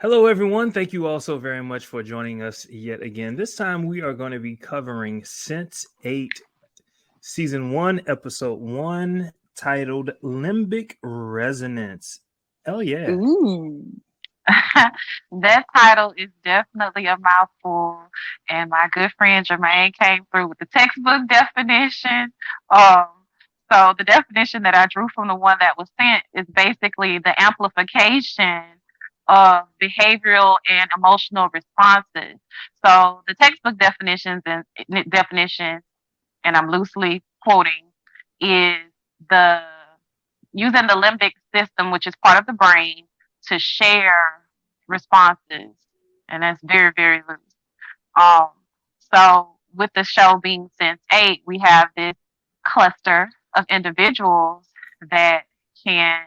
Hello, everyone. Thank you all so very much for joining us yet again. This time we are going to be covering Sense8 Season 1, Episode 1, titled Limbic Resonance. Hell yeah. Ooh. That title is definitely a mouthful, and my good friend Jermaine came through with the textbook definition. Um, so the definition that I drew from the one that was sent is basically the amplification of behavioral and emotional responses. So the textbook definition, and I'm loosely quoting, is the using the limbic system, which is part of the brain, to share responses, and that's very, very loose. Um, so with the show being Sense8, we have this cluster of individuals that can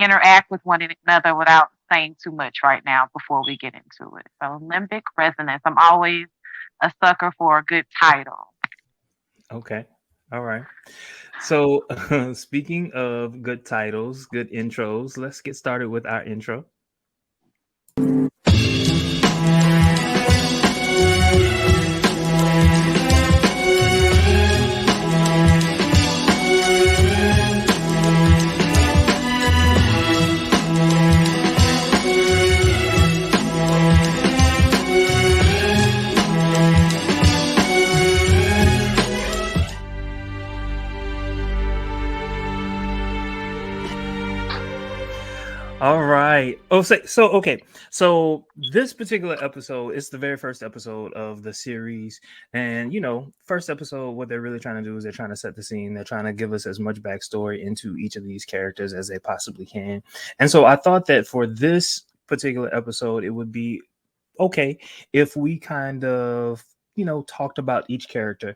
interact with one another without saying too much right now before we get into it. So limbic resonance. I'm always a sucker for a good title. Okay. All right. So, speaking of good titles, good intros, let's get started with our intro. All right. Oh, so okay. So this particular episode is the very first episode of the series, and first episode, what they're really trying to do is they're trying to set the scene. They're trying to give us as much backstory into each of these characters as they possibly can. And so I thought that for this particular episode, it would be okay if we kind of talked about each character.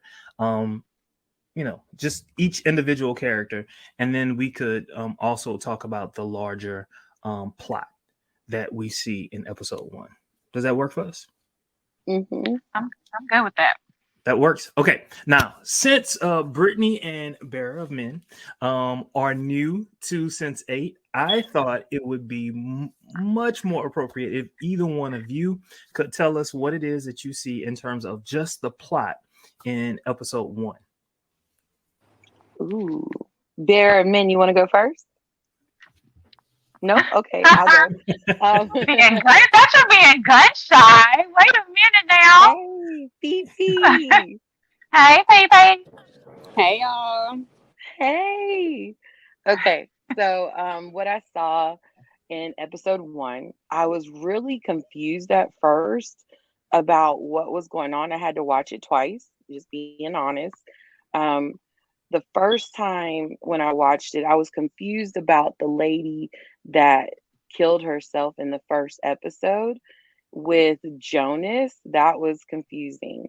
Just each individual character, and then we could also talk about the larger plot that we see in episode 1. Does that work for us? Mm-hmm. I'm good with that. That works. Okay. Now, since Brittany and Bearer of Men are new to Sense8, I thought it would be much more appropriate if either one of you could tell us what it is that you see in terms of just the plot in episode 1. Ooh. Bear Men, you want to go first? No? Okay, I'll go. Um, That you're being gun shy. Wait a minute now. hey, Fifi. Hey, Pepe. Hey y'all. Hey. Okay, so what I saw in episode 1, I was really confused at first about what was going on. I had to watch it twice, just being honest. Um, the first time when I watched it, I was confused about the lady that killed herself in the first episode with Jonas. That was confusing.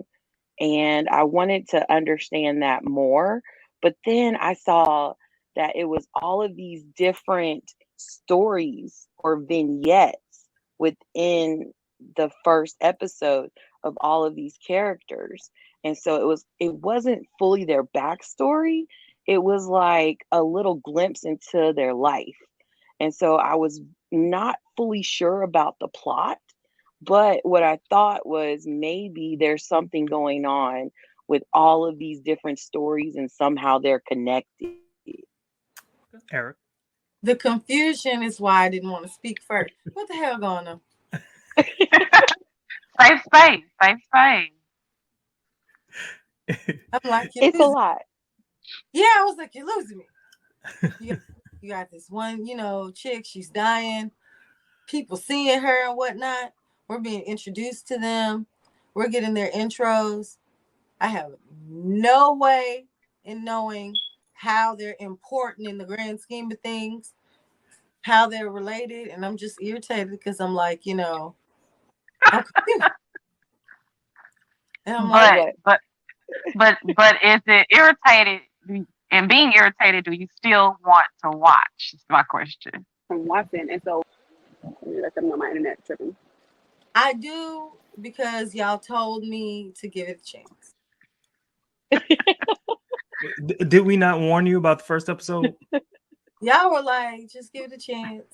And I wanted to understand that more. But then I saw that it was all of these different stories or vignettes within the first episode of all of these characters. And so it wasn't fully their backstory. It was like a little glimpse into their life. And so I was not fully sure about the plot, but what I thought was maybe there's something going on with all of these different stories and somehow they're connected. Eric. The confusion is why I didn't want to speak first. What the hell going on? Safe space. Safe space. I'm like, It's a lot. Yeah, I was like, you're losing me. You got this one, chick, she's dying. People seeing her and whatnot. We're being introduced to them. We're getting their intros. I have no way in knowing how they're important in the grand scheme of things, how they're related, and I'm just irritated because I'm like, I'm confused. And I'm but is it irritated? And being irritated, do you still want to watch? Is my question. From watching, and so let them know my internet tripping. I do because y'all told me to give it a chance. Did we not warn you about the first episode? Y'all were like, just give it a chance.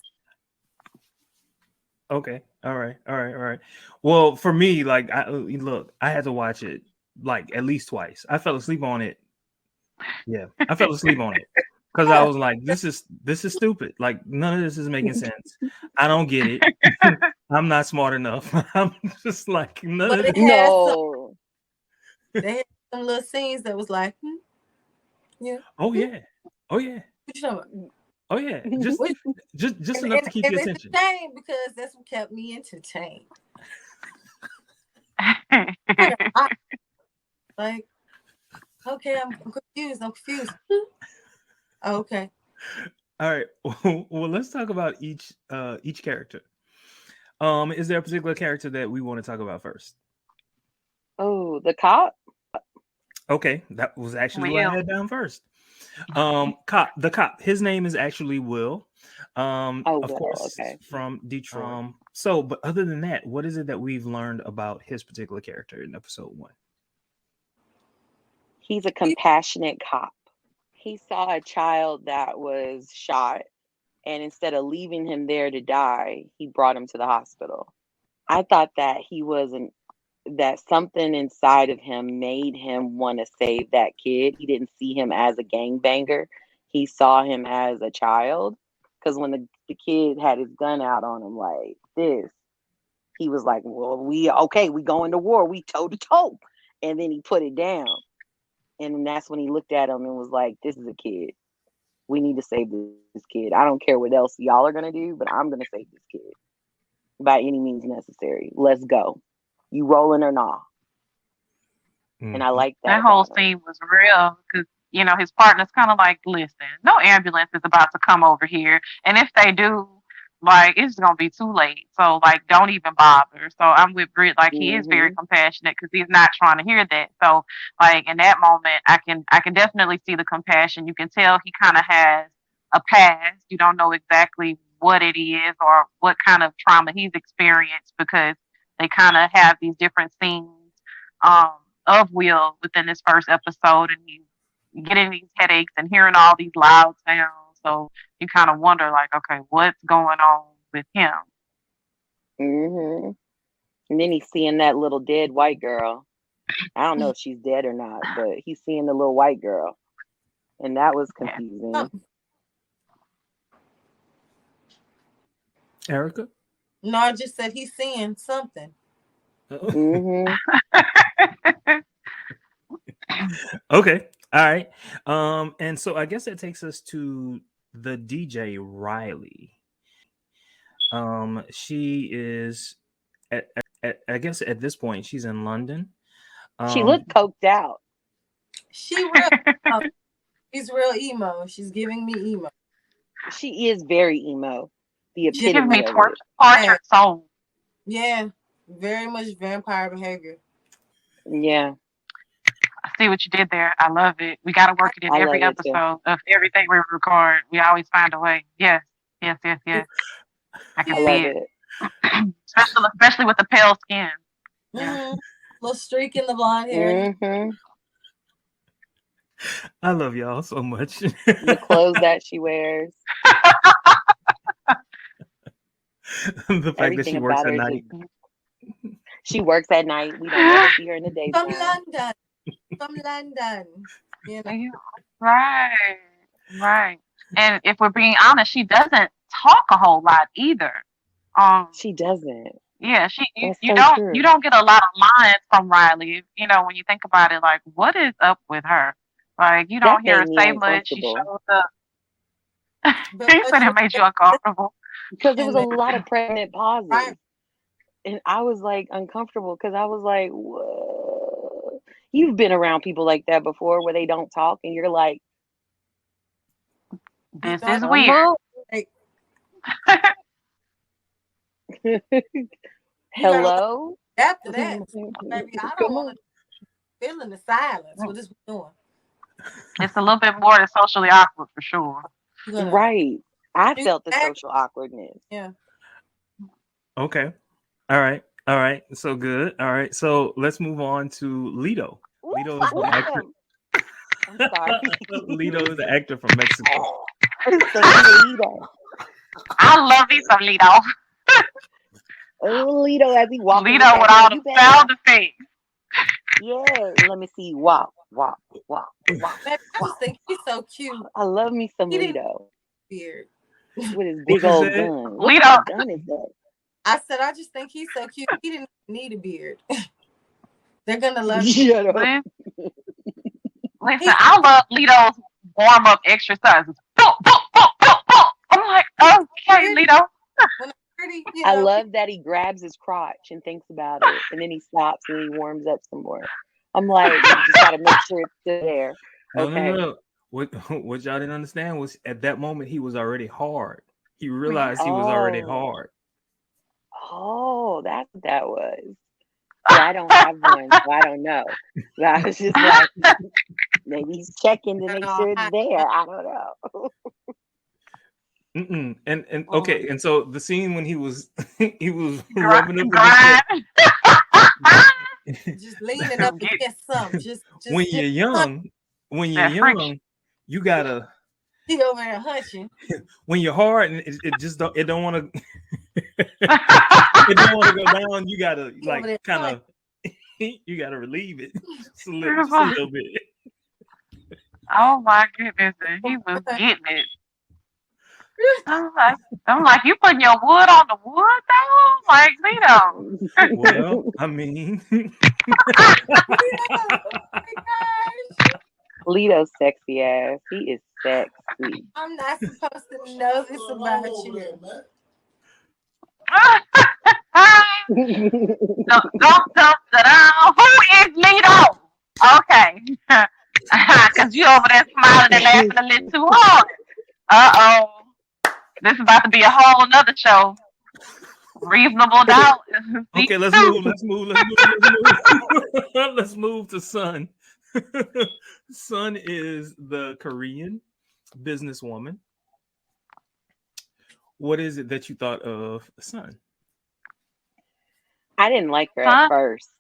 Okay. All right. All right. All right. Well, for me, like, I had to watch it like at least twice. I fell asleep on it. Yeah, I fell asleep on it because I was like, this is stupid. Like, none of this is making sense. I don't get it. I'm not smart enough. I'm just like, none But of it this. had some, No. they had some little scenes that was like, yeah. Oh yeah. Oh yeah. What you talking about? Oh yeah. What- Just enough to keep your it's attention. a shame because that's what kept me entertained. Like, okay, I'm confused. Okay. All right. Well, let's talk about each character. Is there a particular character that we want to talk about first? Oh, the cop? Okay, that was actually what I Will. had down first. The cop. His name is actually Will. Oh, Of well, course, okay. from Detroit. So, but other than that, what is it that we've learned about his particular character in episode 1? He's a compassionate cop. He saw a child that was shot, and instead of leaving him there to die, he brought him to the hospital. I thought that that something inside of him made him want to save that kid. He didn't see him as a gangbanger. He saw him as a child. Because when the kid had his gun out on him like this, he was like, well, we going to war. We toe to toe. And then he put it down. And then that's when he looked at him and was like, this is a kid. We need to save this kid. I don't care what else y'all are going to do, but I'm going to save this kid by any means necessary. Let's go. You rolling or not? And I like that. That whole scene was real because, his partner's kind of like, listen, no ambulance is about to come over here. And if they do, like, it's going to be too late. So, like, don't even bother. So I'm with Britt. Like, he is very compassionate because he's not trying to hear that. So, like, in that moment, I can definitely see the compassion. You can tell he kind of has a past. You don't know exactly what it is or what kind of trauma he's experienced because they kind of have these different scenes of Will within this first episode, and he's getting these headaches and hearing all these loud sounds. So you kind of wonder, like, okay, what's going on with him? And then he's seeing that little dead white girl. I don't know if she's dead or not, but he's seeing the little white girl, and that was confusing. Erica? No, I just said he's seeing something. Okay. All right. And so I guess that takes us to the DJ Riley. She is I guess at this point she's in London. She looked coked out. She's real emo. She's giving me emo. She is very emo. The She gives epitome me of tortured soul. Yeah, very much vampire behavior. Yeah. I see what you did there. I love it. We got to work it in every episode of everything we record. We always find a way. Yes. I can see it. especially with the pale skin. Yeah. Little streak in the blonde hair. I love y'all so much. The clothes that she wears. The fact that she works at night. She works at night. We don't ever see her in the daytime. From London. Right. And if we're being honest, she doesn't talk a whole lot either. She doesn't. Yeah, you don't get a lot of lines from Riley. When you think about it, like, what is up with her? Like, you don't hear her say much. She shows up. He said it made you uncomfortable. Because there was a lot of pregnant pauses. Right. And I was like uncomfortable because I was like, whoa. You've been around people like that before where they don't talk and you're like, this is weird. Hello? After that, baby, I don't want to fill in the silence. What is we doing? It's a little bit more than socially awkward for sure. Right. I felt the social awkwardness. Yeah. Okay. All right. So good. All right. So let's move on to Lito. Lito is the actor. I'm sorry. Lito is the actor from Mexico. I love me some Lito. Oh, Lito as he walking. Lito with all the sound effects. Yeah, let me see. Walk. Man, I just think he's so cute. I love me some He didn't Lito beard. with his What big you old said? gun. What Lito. kind of gun is that? I said I just think he's so cute. He didn't need a beard. They're gonna love him. Shut up. Listen, I love Lito's warm up exercises. I'm like, okay, Lito. When pretty, I love that he grabs his crotch and thinks about it, and then he stops and he warms up some more. I'm like, you just gotta make sure it's still there. Okay. No. What y'all didn't understand was at that moment he was already hard. He realized he was already hard. Oh, that's what that was. Yeah, I don't have one, so I don't know. But I was just like, maybe he's checking to make sure it's there. I don't know. And okay, and so the scene when he was Rubbing rubbing up grind. just leaning up against something. Just when you're young, you gotta. He over there hunching. When you're hard and it just don't want to. It don't want to go down. You gotta like kind of. You gotta relieve it just a little bit. Oh my goodness, and he was getting it. I'm like, you putting your wood on the wood though? Like, Lito. Well, I mean, Lito's sexy ass. He is sexy. I'm not supposed to know this about you. Who is Lito? Okay. Because you over there smiling and laughing a little too hard. Uh-oh. This is about to be a whole nother show. Reasonable doubt. Okay, let's move. Let's move to Sun. Sun is the Korean businesswoman. What is it that you thought of Sun? I didn't like her at first.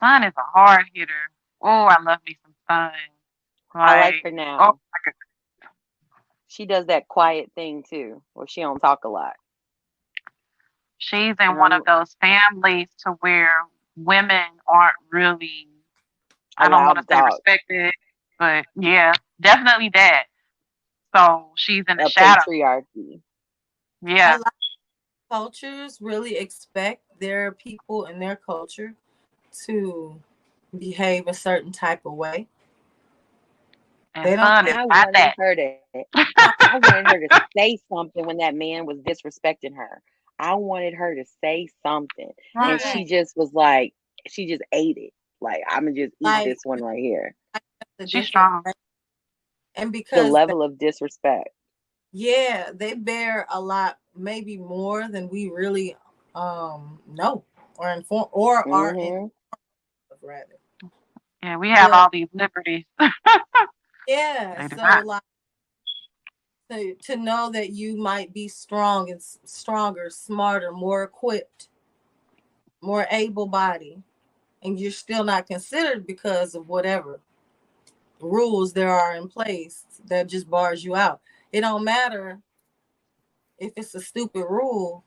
Sun is a hard hitter. Oh, I love me some Sun. I like her now. Oh, my goodness. She does that quiet thing too, where she don't talk a lot. She's in one of those families to where women aren't really, I don't want to say respected, but yeah, definitely that. So she's in the shadow. Patriarchy. Yeah. A lot of cultures really expect their people and their culture to behave a certain type of way. And they don't. I wanted her to say something when that man was disrespecting her. I wanted her to say something, and she just was like, she just ate it. Like, I'm gonna just eat this one right here. She's strong, and because the level of disrespect. Yeah, they bear a lot, maybe more than we really know or inform or are in, rather. Yeah, we have all these liberties. Yeah, so like to know that you might be stronger, smarter, more equipped, more able-bodied, and you're still not considered because of whatever rules there are in place that just bars you out. It don't matter if it's a stupid rule,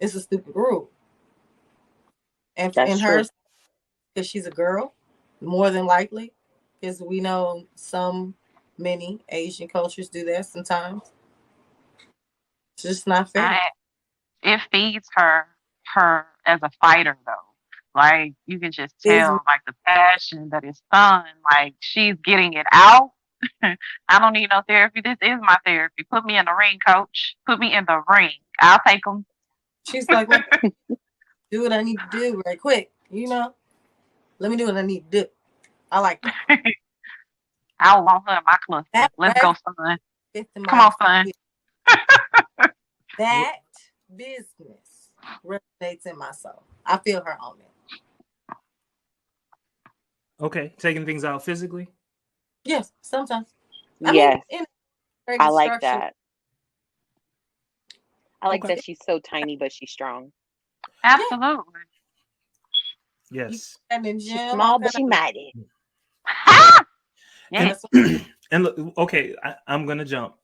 it's a stupid rule. And in her, because she's a girl, more than likely, because we know many Asian cultures do that sometimes. It's just not fair. It feeds her as a fighter, though. Like, you can just tell, like, the passion that is Sun. Like, she's getting it out. I don't need no therapy. This is my therapy. Put me in the ring, coach. Put me in the ring. I'll take them. She's like, do what I need to do right quick. You know, let me do what I need to do. I like that. I want her in my cluster. Let's go, Sun. Come on, Sun. That business resonates in my soul. I feel her on it. Okay, taking things out physically? Yes, sometimes. Yes. I like that. I like that she's so tiny, but she's strong. Absolutely. Yes. She's small, but she's mighty. Yes. And look, okay, I'm gonna jump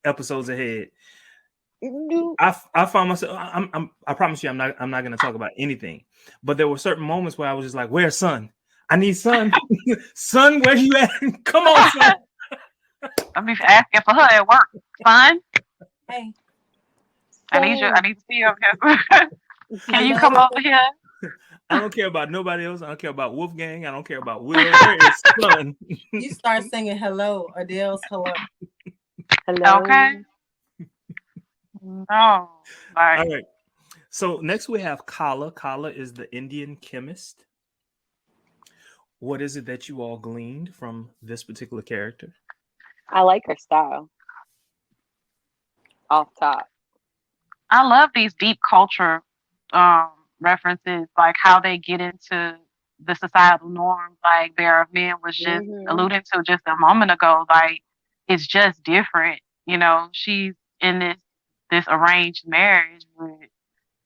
episodes ahead. I found myself. I promise you, I'm not going to talk about anything. But there were certain moments where I was just like, "Where's son? I need son. Son, where you at? Come on, son." I'm even asking for her at work. Son, Hey, I need to see you up here. Can you come over here? I don't care about nobody else. I don't care about Wolfgang. I don't care about Will. Where is son? you start singing hello, Adele's hello. Hello. Okay. No. Like, All right. So next we have Kala. Kala is the Indian chemist. What is it that you all gleaned from this particular character? I like her style. Off top. I love these deep culture references, like how they get into the societal norms, like Bear of Men was just alluding to just a moment ago. Like, it's just different. You know, she's in this arranged marriage, but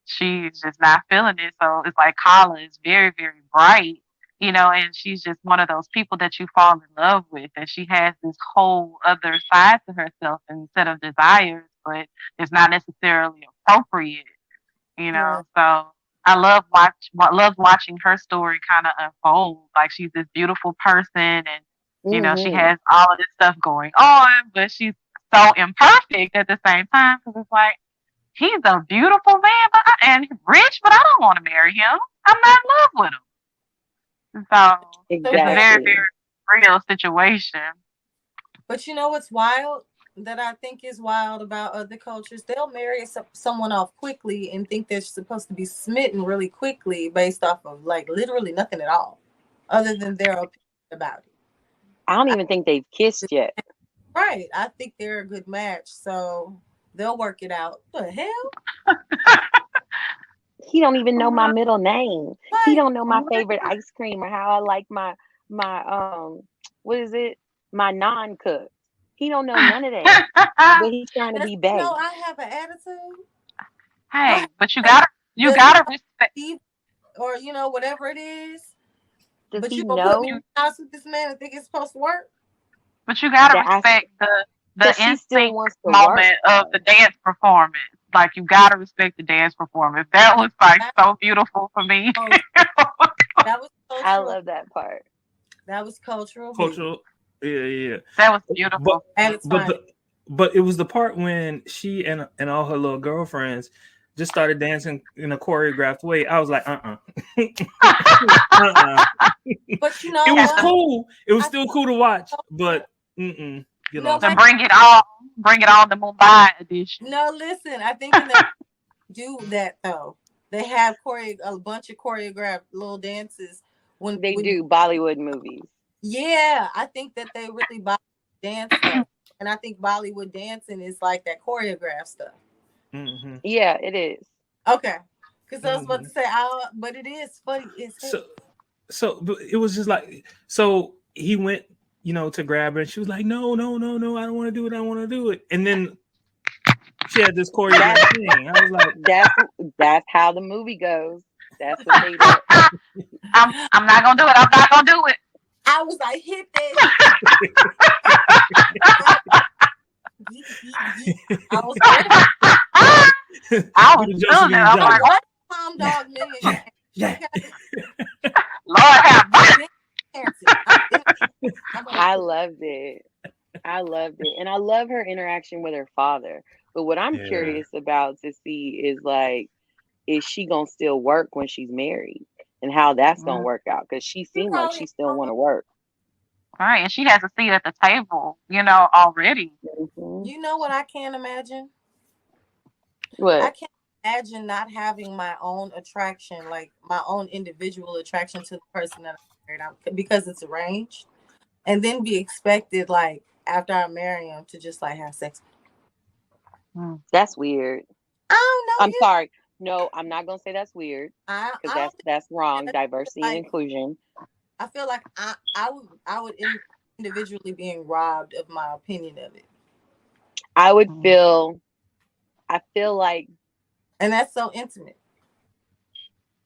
she's just not feeling it. So it's like Kala is very, very bright, you know, and she's just one of those people that you fall in love with. And she has this whole other side to herself and set of desires, but it's not necessarily appropriate, you know. So I love watching her story kind of unfold. Like, she's this beautiful person, and you know, she has all of this stuff going on, but she's so imperfect at the same time, because it's like, he's a beautiful man, and rich, but I don't want to marry him. I'm not in love with him. So it's a very, very real situation. But you know what's wild that I think is wild about other cultures? They'll marry someone off quickly and think they're supposed to be smitten really quickly based off of like literally nothing at all, other than their opinion about it. I don't even think they've kissed yet. Right. I think they're a good match, so they'll work it out. What the hell? He don't even know my middle name. Right. He don't know my favorite ice cream or how I like my what is it? My non-cooked. He don't know none of that. But he's trying to be bad. You know, I have an attitude. Hey, but you gotta respect, or you know, whatever it is. Does but he you know? Put me in the house with this man and think it's supposed to work. But you gotta respect the instinct moment of the dance performance. Like, you gotta respect the dance performance. That was like so beautiful for me. That was cultural. I love that part. That was cultural. Yeah. That was beautiful. But it was the part when she and all her little girlfriends just started dancing in a choreographed way. I was like, But you know, it was cool. It was still cool to watch, but to bring it on the Mumbai edition. No, listen, I think they do that though. They have a bunch of choreographed little dances when they do Bollywood movies. Yeah, I think that they really dance stuff. And I think Bollywood dancing is like that choreographed stuff. Mm-hmm. Yeah, it is. Okay. Because I was about to say, but it is funny. So it was just like, so he went, you know, to grab her, and she was like, no, I don't want to do it. I don't want to do it. And then she had this choreographed thing. I was like, that's how the movie goes. That's what they do. I'm not gonna do it. I'm not gonna do it. I was like, hit that. I was feeling it. I'm like, what? Mom dog million. Yeah. Lord have mercy. I loved it. And I love her interaction with her father. But what I'm curious about to see is like, is she gonna still work when she's married, and how that's gonna work out? Because she seemed like she still want to work. Right, and she has a seat at the table, you know, already. Mm-hmm. You know what I can't imagine? What? I can't imagine not having my own attraction, like my own individual attraction to the person that I'm married, because it's arranged, and then be expected, like, after I marry him, to just like have sex. That's weird. I don't know. I'm sorry. No, I'm not gonna say that's weird, because that's wrong. Diversity and inclusion. I feel like I would individually being robbed of my opinion of it. I feel like, and that's so intimate.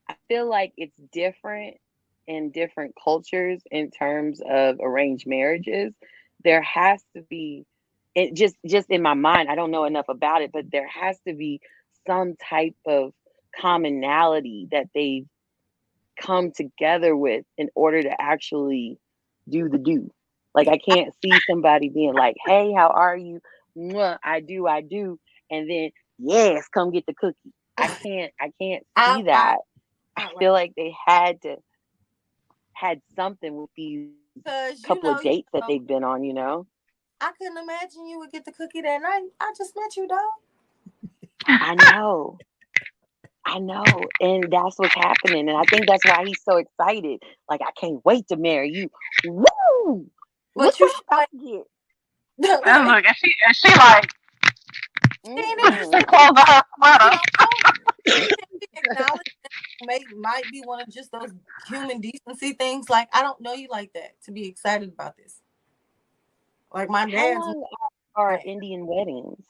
I feel like it's different in different cultures in terms of arranged marriages. There has to be it just in my mind, I don't know enough about it, but there has to be some type of commonality that they've come together with in order to actually do the do. Like I can't see somebody being like, "Hey, how are you? Mwah, I do, and then yes, come get the cookie." I can't see that. I feel like they had something with these couple of dates that they've been on, you know. I couldn't imagine you would get the cookie that night. I just met you, dog. I know. And that's what's happening. And I think that's why he's so excited. Like, I can't wait to marry you. Woo! But Look you what I'm about to get. And look, and she like, Mm-mm. close her sweater. Might be one of just those human decency things. Like, I don't know you like that to be excited about this. Like my How dad's. long are Indian weddings?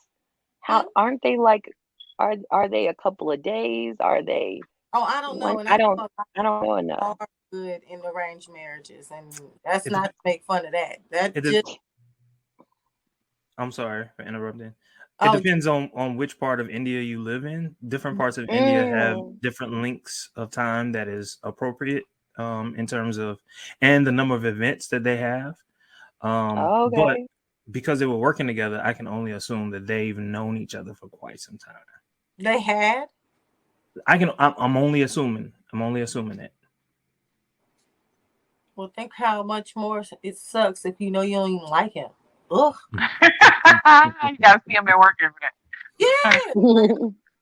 How aren't they like? Are they a couple of days? Are they? Oh, I don't know. And I don't know enough. Are good in arranged marriages, and that's not to make fun of that. I'm sorry for interrupting. It depends on which part of India you live in. Different parts of India have different lengths of time that is appropriate in terms of, and the number of events that they have. Okay. But because they were working together, I can only assume that they've known each other for quite some time. They had? I'm only assuming. It. Well, think how much more it sucks if you know you don't even like him. Ugh. You gotta see him at work every day. Yeah.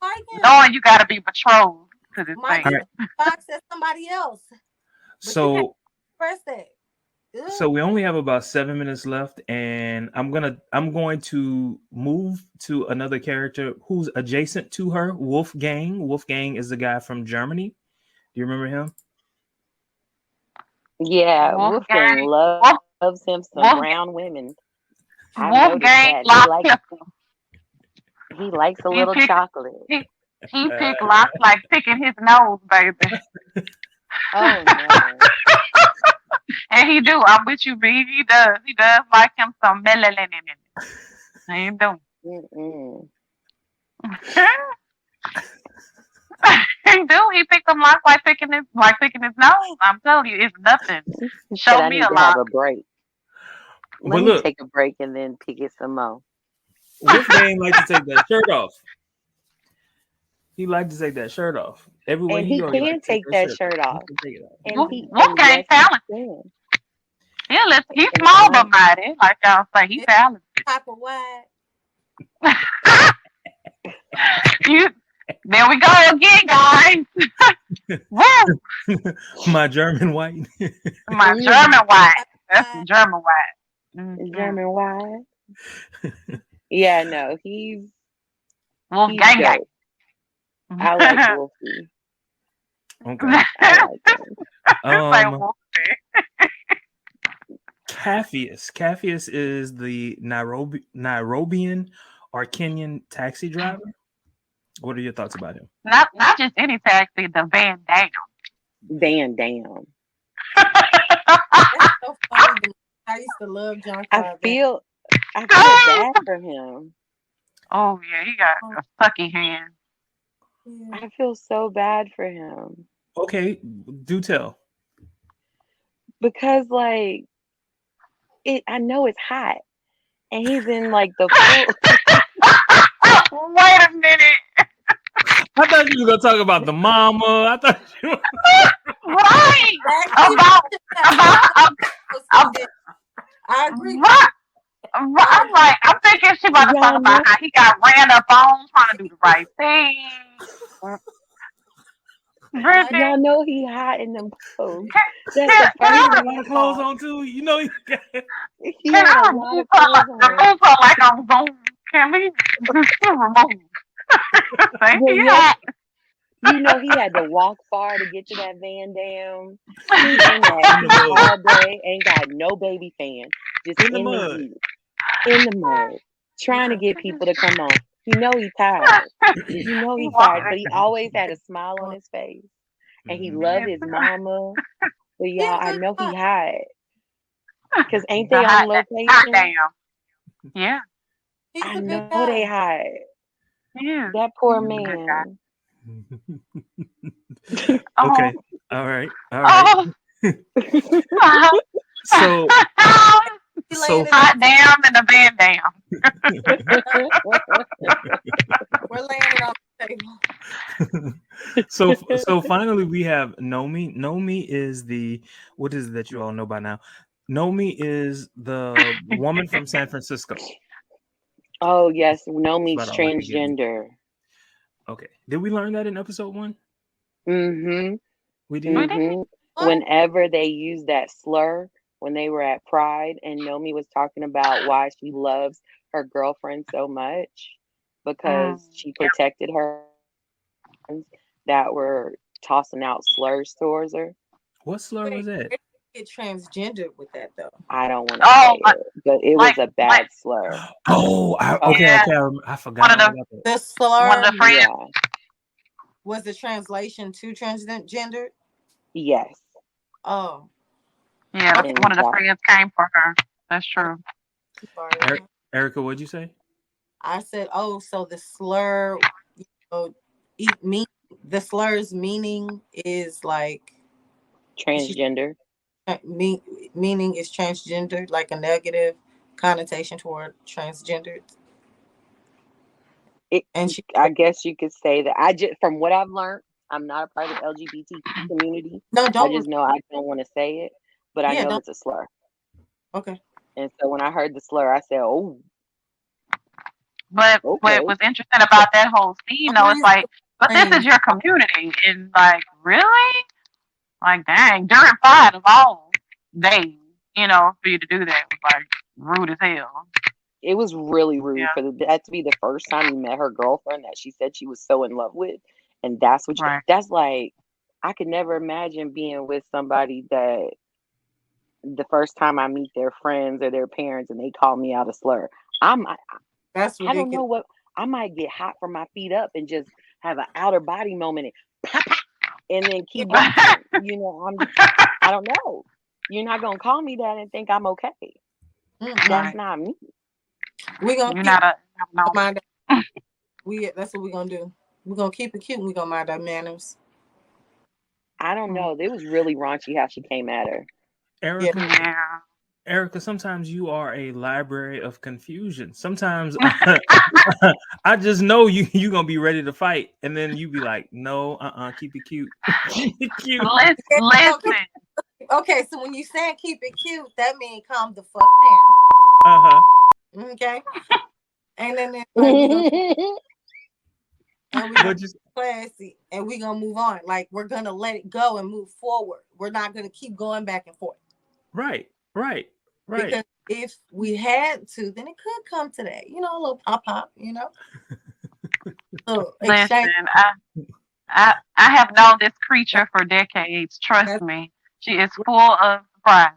Like him. Knowing you gotta be betrothed to this thing. Right. Fox said somebody else. But So press that. So we only have about 7 minutes left, and I'm going to move to another character who's adjacent to her, Wolfgang. Wolfgang is the guy from Germany. Do you remember him? Yeah, Wolfgang loves him some brown women. Wolfgang he likes a little chocolate. He picked locks like picking his nose, baby. Oh no. And he do. I'm with you, B. He does. He does like him some melanin in it. He do. He do. He picked them locks like picking his nose. I'm telling you, it's nothing. Show me a lock. Have a break. Let me take a break and then pick it some more. Wolfgang likes to take that shirt off. He likes to take that shirt off. Everywhere and he goes, can take that shirt off. Wolfgang talented. Yeah, he's small but mighty. Like y'all say, he's talented. Top of wide. There we go again, guys. My German white. My German white. That's German white. Mm-hmm. German white. Yeah, no, he's Wolfgang. I like Wolfie. Okay. I like him. Capheus is the Nairobian or Kenyan taxi driver. What are your thoughts about him? Not just any taxi, the Van Dam. Van Dam. That's so funny. I used to love John. I feel bad for him. Oh yeah, he got a sucky hand. I feel so bad for him. Okay, do tell. Because like I know it's hot, and he's in like the full. Wait a minute. I thought you were gonna talk about the mama. I thought you were... Right. I agree. I'm like, I'm thinking she about to talk about how he got ran up on trying to do the right thing. Y'all know he hot in them clothes. That's the first a lot of clothes on too. You know he had a lot of clothes on. Remove her like I'm Zoom. Can we remove? You know he had to walk far to get to that Van Dam. He's in that all day, ain't got no baby fan, just in the mud, in the mud, trying to get people to come on. You know he's tired. You know he's tired, but he always had a smile on his face, and he loved his mama. But y'all, I know he hot, because ain't they on location? Damn. Yeah. He's I a big know they guy. hot. Yeah. That poor He's a good guy. man. Oh. Okay. All right. All right. Oh. So He so laying it Hot on. damn and a van damn. We're laying it on the table. so finally we have Nomi. Nomi is what is it that you all know by now? Nomi is the woman from San Francisco. Oh yes, That's Nomi's about all I can give you. transgender. Okay. Did we learn that in episode 1? Mm-hmm. We did. We did. Mm-hmm. Whenever they used that slur when they were at Pride and Nomi was talking about why she loves her girlfriend so much because she Yeah. protected her that were tossing out slurs towards her. What slur was Wait, that? where did you get transgendered with that though? I don't want to Oh, say it, but it like was a bad slur. Oh, okay, yeah. I forgot One of all the about that. The one slur of the friends. Yeah. was the translation to transgender. Yes. Oh, Yeah, okay. one of the Yeah. friends came for her. That's true. Sorry. Erica, what'd you say? I said, oh, so the slur, the slur's meaning is like Transgender. meaning is transgender, like a negative connotation toward transgender. And I guess you could say that. I just, from what I've learned, I'm not a part of the LGBT community. no, I don't. just know I don't want to say it, but I Yeah, know don't. it's a slur. Okay. And so when I heard the slur, I said, "Oh, But okay." what was interesting about that whole scene, though, it's like, but this is your community, and like, really, like, dang, during Pride of all days, for you to do that was like rude as hell. It was really rude Yeah. for that to be the first time you met her girlfriend that she said she was so in love with, and that's what Right. that's like. I could never imagine being with somebody that the first time I meet their friends or their parents and they call me out a slur. That's I don't ridiculous. know what I might get hot from my feet up and just have an outer body moment and pop, pop, and then keep walking. I don't know. You're not gonna call me that and think I'm okay. Mm-mm. That's not me. We're gonna You're keep not no. mind. That's what we're gonna do. We're gonna keep it cute and we're gonna mind our manners. I don't know. It was really raunchy how she came at her. Erica, Yeah. Erica, sometimes you are a library of confusion. Sometimes I just know you gonna be ready to fight, and then you be like, no, keep it cute. Keep it cute. Listen. Okay, so when you say keep it cute, that means calm the fuck down. Okay. And then like, we're gonna be classy and we're gonna move on. Like we're gonna let it go and move forward. We're not gonna keep going back and forth. Right. Because if we had to, then it could come to that, a little pop, So Listen, I have known this creature for decades. Trust me, she is full of surprises.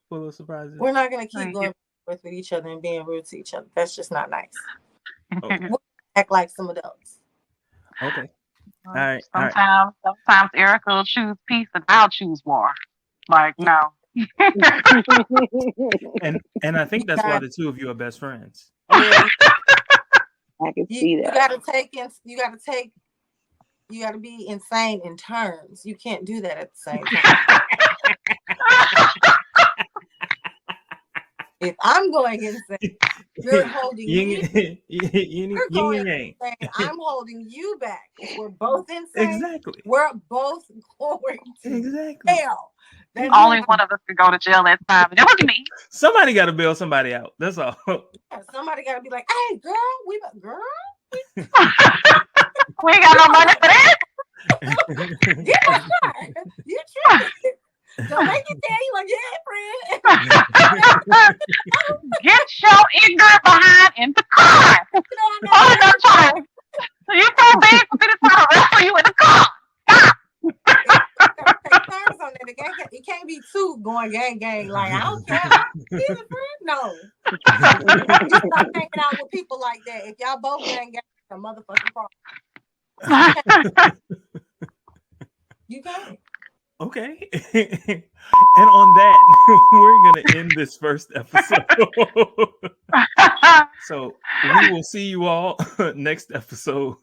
Full of surprises. We're not gonna keep going with each other and being rude to each other. That's just not nice. Okay. We'll act like some adults. Okay. All right. Sometimes Erica will choose peace and I'll choose war. Like, no. and I think that's why the two of you are best friends. I can see that. You gotta be insane in turns. You can't do that at the same time. If I'm going insane, you're holding me. You're going insane. I'm holding you back. If we're both insane, exactly. We're both going to hell. Only one of us could go to jail at time, and it was me. Somebody got to bail somebody out. That's all. Somebody got to be like, "Hey, girl, we ain't got no money for that." Yeah, you tripping. Don't make it daddy like, yeah, friend. Get your ignorant behind in the car. So you so big for me to try to wrestle you in the car. It can't be two going gang. Like, I don't care. He's a friend. No. You stop hanging out with people like that. If y'all both gang, it's a motherfucking problem. You can't. Okay. And on that, we're going to end this first episode. So we will see you all next episode.